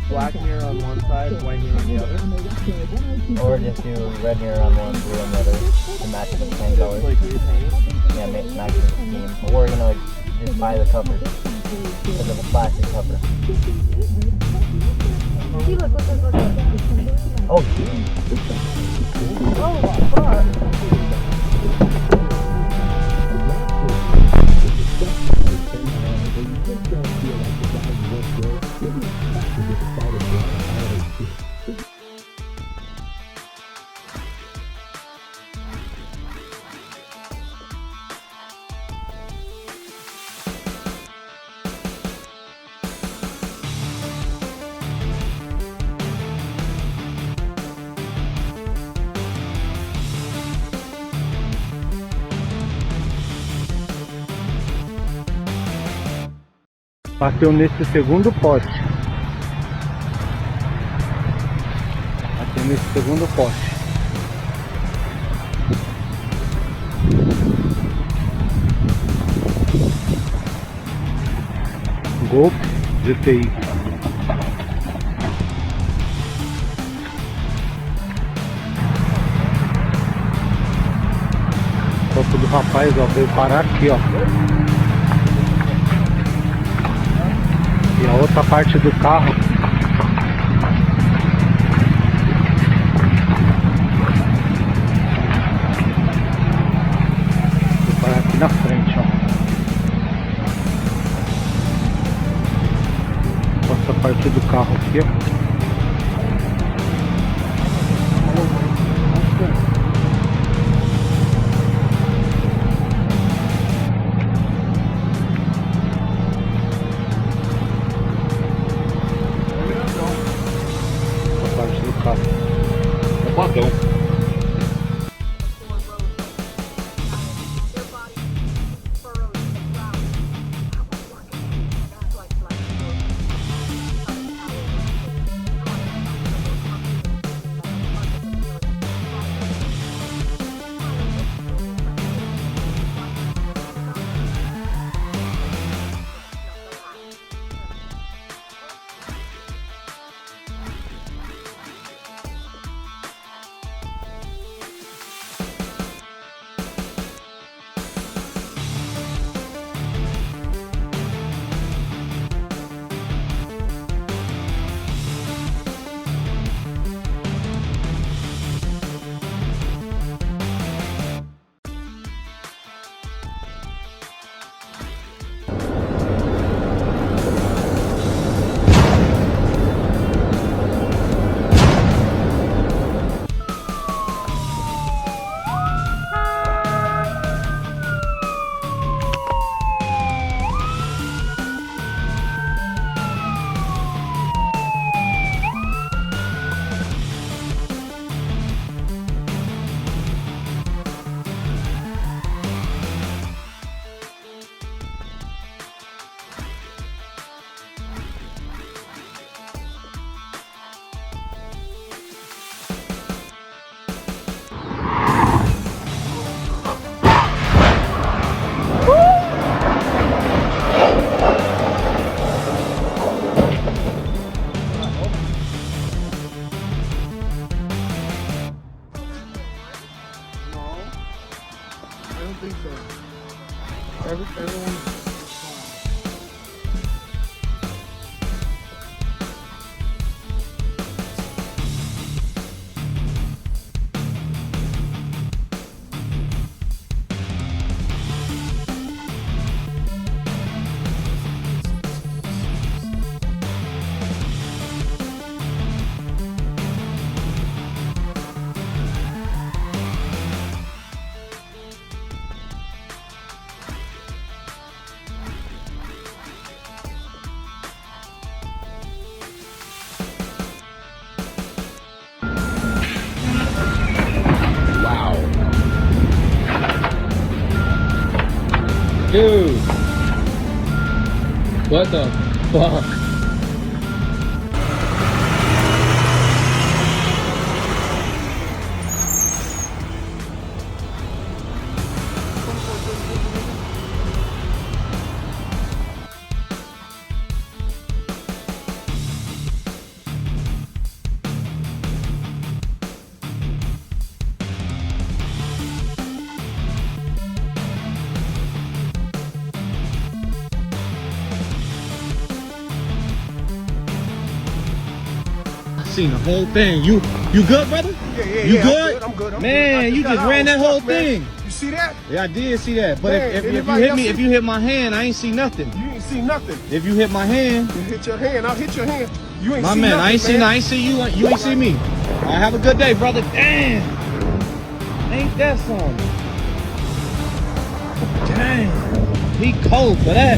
black mirror on one side, white mirror on the other. Or just do red mirror on one, blue on the other to match it with the same colors. Like repaint. Yeah, match it with the theme. Or we're gonna just buy the cover. Because of a plastic cover. See, look. Oh, Oh, fuck. Bateu nesse segundo poste. Bateu nesse segundo poste. Golf GTI. Foto do rapaz, ó, veio parar aqui, ó. E a outra parte do carro vou parar aqui na frente, ó. Essa parte do carro aqui, ó. É padrão. think so. Everyone. Dude! What the fuck? seen the whole thing. You good, brother? Yeah, You good? I'm good. Man, you just ran that whole thing. You see that? Yeah, I did see that. But Man, if you anybody hit else me, see- if you hit my hand, I ain't see nothing. You ain't see nothing. If you hit my hand, You hit your hand. I'll hit your hand. You ain't my see man, nothing, I ain't see, man. I ain't see you. You ain't see me. All right, have a good day, brother. Damn, ain't that something? Dang, he cold for that.